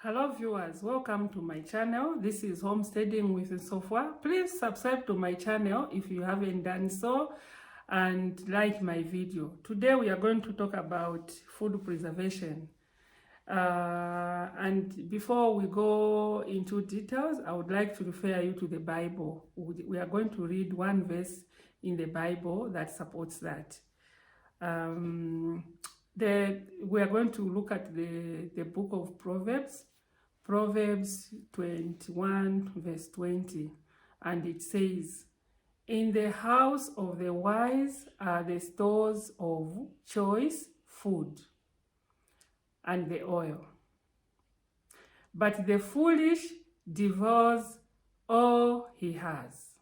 Hello viewers, welcome to my channel. This is Homesteading with Sofwa. Please subscribe to my channel if you haven't done so and like my video. Today we are going to talk about food preservation. And before we go into details, I would like to refer you to the Bible. We are going to read one verse in the Bible that supports that. We are going to look at the book of Proverbs 21 verse 20, and it says, "In the house of the wise are the stores of choice food and the oil, but the foolish devours all he has."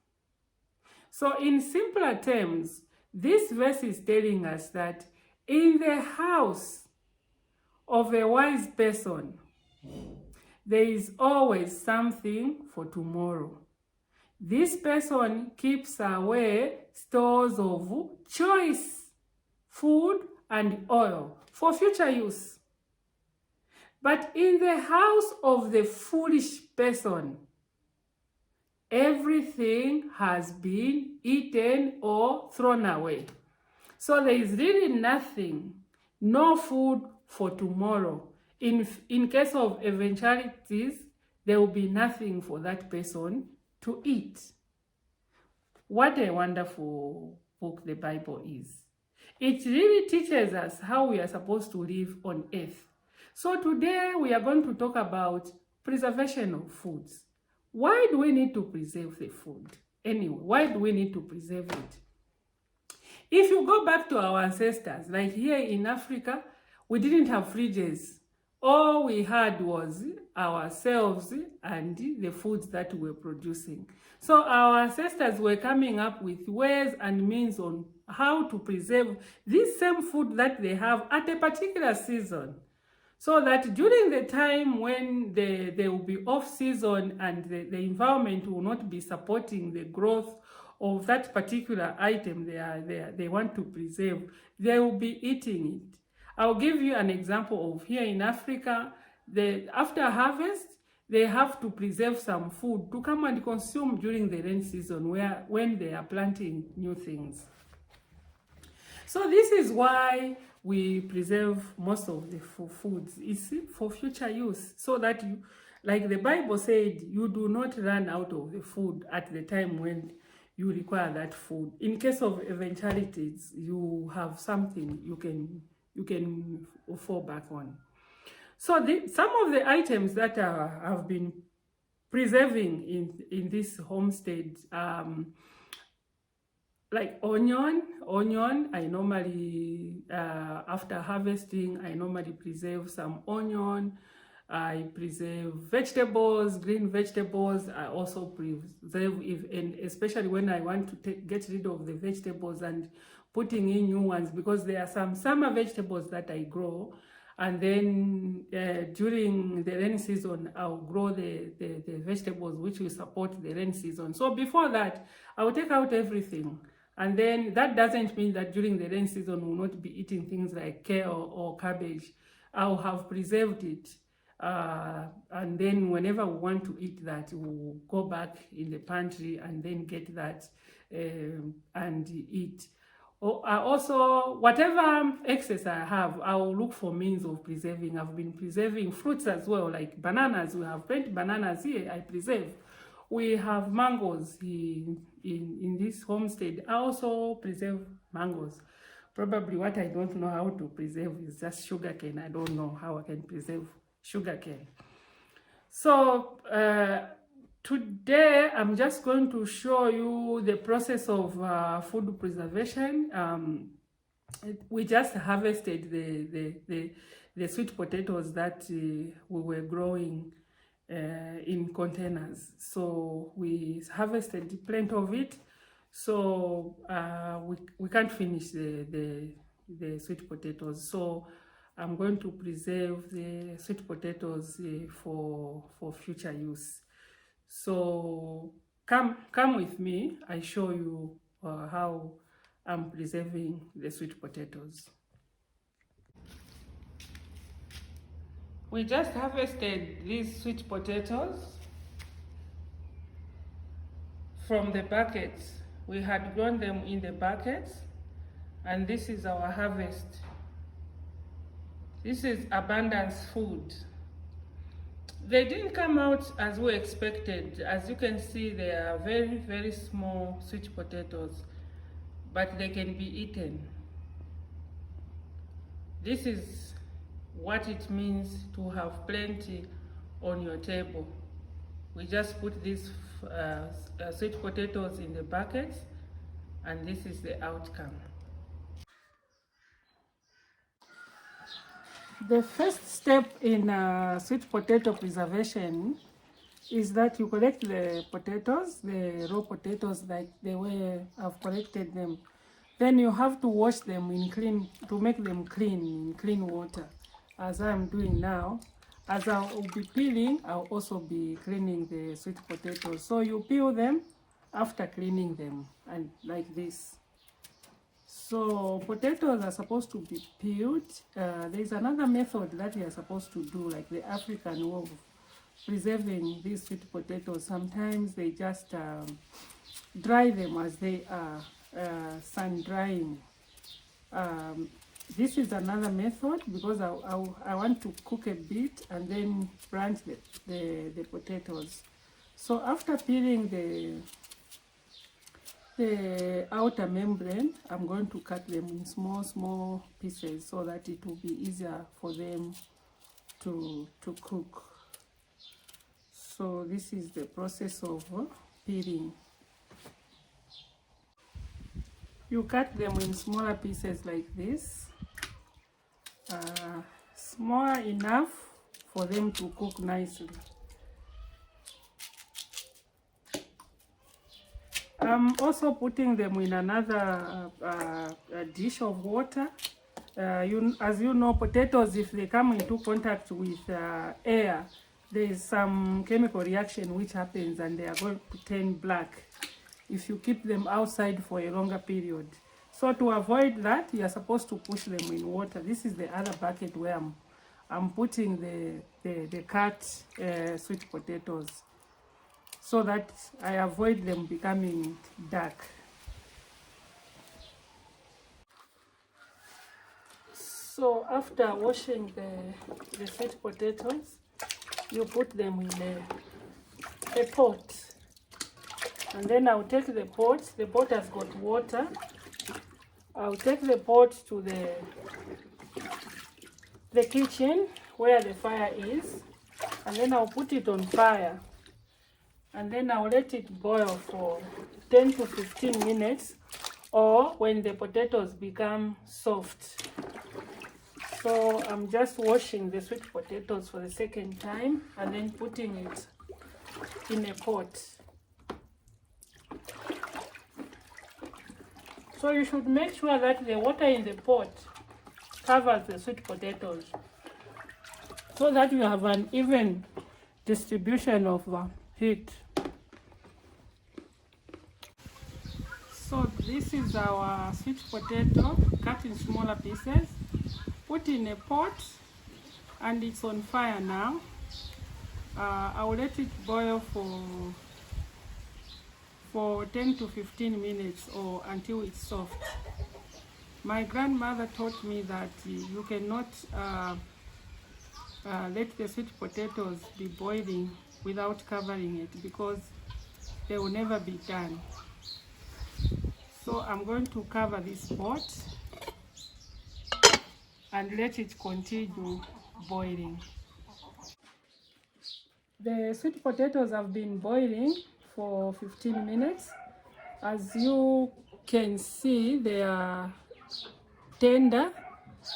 So in simpler terms, this verse is telling us that in the house of a wise person, there is always something for tomorrow. This person keeps away stores of choice food and oil for future use. But in the house of the foolish person, everything has been eaten or thrown away. So there is really nothing, no food for tomorrow. In case of eventualities, there will be nothing for that person to eat. What a wonderful book the Bible is. It really teaches us how we are supposed to live on earth. So today we are going to talk about preservation of foods. Why do we need to preserve the food? Anyway, why do we need to preserve it? If you go back to our ancestors, like here in Africa, we didn't have fridges. All we had was ourselves and the foods that we were producing. So our ancestors were coming up with ways and means on how to preserve this same food that they have at a particular season. So that during the time when they will be off season and the environment will not be supporting the growth of that particular item they want to preserve, they will be eating it. I'll give you an example of here in Africa. After harvest, they have to preserve some food to come and consume during the rain season when they are planting new things. So this is why we preserve most of the foods. It's for future use, so that you, like the Bible said, you do not run out of the food at the time when you require that food. In case of eventualities, you have something you can fall back on. So some of the items that have been preserving in this homestead, like onion, I normally, after harvesting, I normally preserve some onion. I preserve vegetables, green vegetables. I also preserve, and especially when I want to get rid of the vegetables and putting in new ones, because there are some summer vegetables that I grow, and then during the rain season, I'll grow the vegetables which will support the rain season. So before that, I will take out everything. And then that doesn't mean that during the rain season we'll not be eating things like kale or cabbage. I'll have preserved it. And then whenever we want to eat that, we'll go back in the pantry and then get that and eat. Also, whatever excess I have, I will look for means of preserving. I've been preserving fruits as well, like bananas. We have plenty bananas here, I preserve. We have mangoes in this homestead. I also preserve mangoes. Probably what I don't know how to preserve is just sugarcane. I don't know how I can preserve sugarcane. So today I'm just going to show you the process of food preservation. We just harvested the sweet potatoes that we were growing in containers. So we harvested plenty of it. So we can't finish the sweet potatoes. So I'm going to preserve the sweet potatoes for future use. So come with me. I show you how I'm preserving the sweet potatoes. We just harvested these sweet potatoes from the buckets. We had grown them in the buckets, and this is our harvest. This is abundance food. They didn't come out as we expected. As you can see, they are very, very small sweet potatoes, but they can be eaten. This is what it means to have plenty on your table. We just put these sweet potatoes in the buckets, and this is the outcome. The first step in sweet potato preservation is that you collect the potatoes, the raw potatoes, like the way I've collected them. Then you have to wash them to make them clean in clean water, as I'm doing now. As I will be peeling, I'll also be cleaning the sweet potatoes. So you peel them after cleaning them, and like this. So potatoes are supposed to be peeled. There's another method that you are supposed to do, like the African way of preserving these sweet potatoes. Sometimes they just dry them as they are, sun drying. This is another method because I want to cook a bit and then blanch the potatoes. So after peeling the outer membrane, I'm going to cut them in small pieces so that it will be easier for them to cook. So this is the process of peeling. You cut them in smaller pieces like this, small enough for them to cook nicely. I'm also putting them in another dish of water. As you know, potatoes, if they come into contact with air, there is some chemical reaction which happens and they are going to turn black if you keep them outside for a longer period. So to avoid that, you are supposed to push them in water. This is the other bucket where I'm putting the cut sweet potatoes, so that I avoid them becoming dark. So after washing the sweet potatoes, you put them in a pot. And then I'll take the pot has got water. I'll take the pot to the kitchen where the fire is, and then I'll put it on fire. And then I'll let it boil for 10 to 15 minutes, or when the potatoes become soft. So I'm just washing the sweet potatoes for the second time and then putting it in a pot. So you should make sure that the water in the pot covers the sweet potatoes, so that you have an even distribution of heat. So this is our sweet potato cut in smaller pieces, put in a pot, and it's on fire now. I'll let it boil for 10 to 15 minutes or until it's soft. My grandmother taught me that you cannot let the sweet potatoes be boiling without covering it, because they will never be done. So I'm going to cover this pot and let it continue boiling. The sweet potatoes have been boiling for 15 minutes. As you can see, they are tender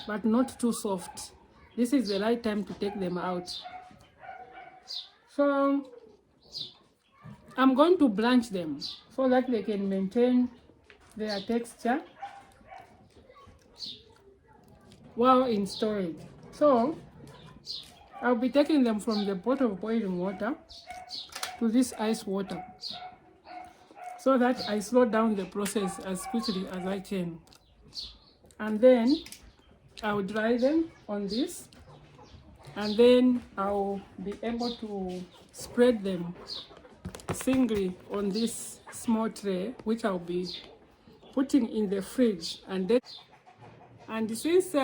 but not too soft. This is the right time to take them out. So I'm going to blanch them so that they can maintain their texture while in storage. So I'll be taking them from the pot of boiling water to this ice water, so that I slow down the process as quickly as I can. And then I'll dry them on this and then I'll be able to spread them singly on this small tray, which I'll be putting in the fridge. And since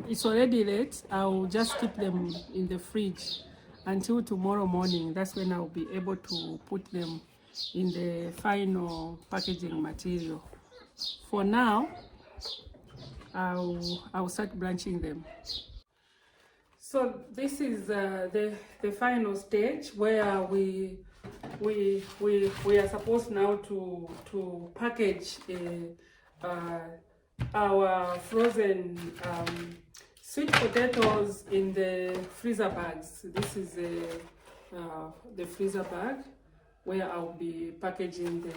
it's already late, I'll just keep them in the fridge until tomorrow morning. That's when I'll be able to put them in the final packaging material. For now, I'll start blanching them. So this is the final stage where we are supposed now to package our frozen sweet potatoes in the freezer bags. This is the freezer bag where I'll be packaging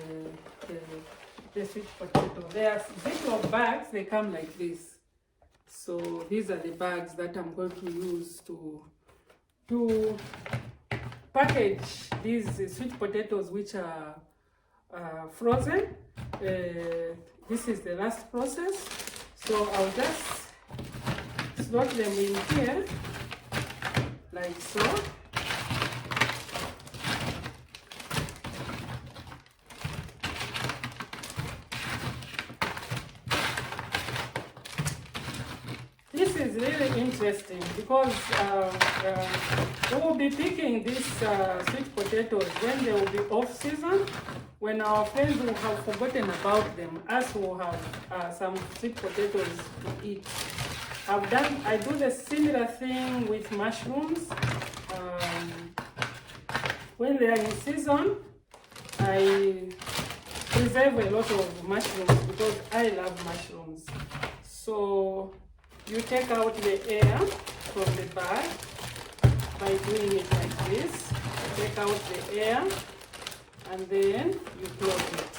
the sweet potato. There are Ziploc bags, they come like this. So these are the bags that I'm going to use to package these sweet potatoes, which are frozen. This is the last process. So I'll just slot them in here, like so. This is really interesting because we will be picking these sweet potatoes when they will be off season, when our friends will have forgotten about them. Us will have some sweet potatoes to eat. I do the similar thing with mushrooms. When they are in season, I preserve a lot of mushrooms because I love mushrooms. So you take out the air from the bag by doing it like this. Take out the air and then you close it.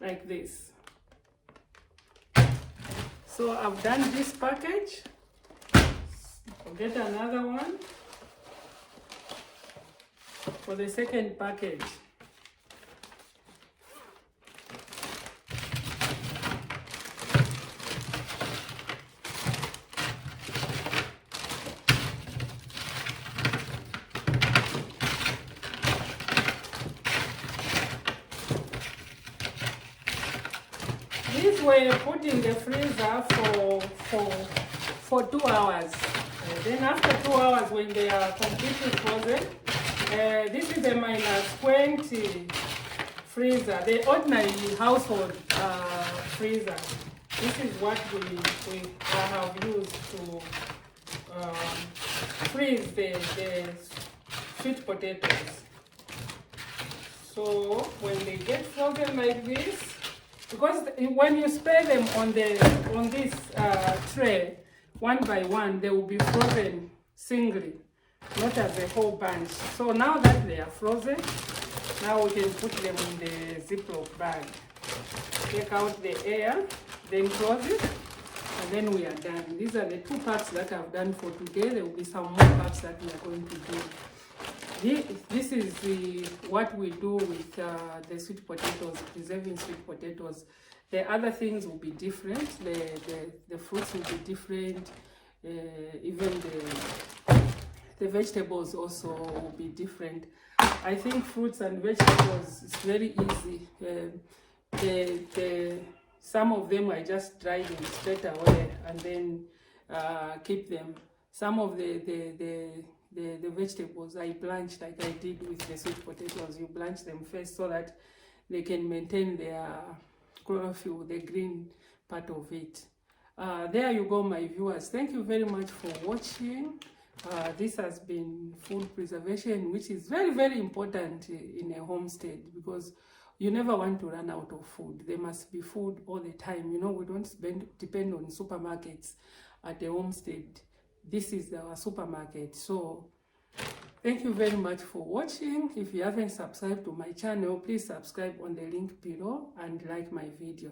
Like this. So I've done this package. I'll get another one for the second package. These were put in the freezer for 2 hours. Then after 2 hours, when they are completely frozen, this is a -20 freezer, the ordinary household freezer. This is what we have used to freeze the sweet potatoes. So when they get frozen like this, because when you spread them on this tray, one by one, they will be frozen singly, not as a whole bunch. So now that they are frozen, now we can put them in the Ziploc bag. Take out the air, then close it, and then we are done. These are the 2 packs that I've done for today. There will be some more packs that we are going to do. This is what we do with the sweet potatoes, preserving sweet potatoes. The other things will be different. The fruits will be different. Even the vegetables also will be different. I think fruits and vegetables is very easy. Some of them I just dry them straight away and then keep them. Some of the vegetables I blanch, like I did with the sweet potatoes. You blanch them first so that they can maintain their chlorophyll, the green part of it. There you go, my viewers. Thank you very much for watching. This has been food preservation, which is very, very important in a homestead, because you never want to run out of food. There must be food all the time. You know, we don't depend on supermarkets at the homestead. This is our supermarket. So thank you very much for watching. If you haven't subscribed to my channel, please subscribe on the link below and like my video.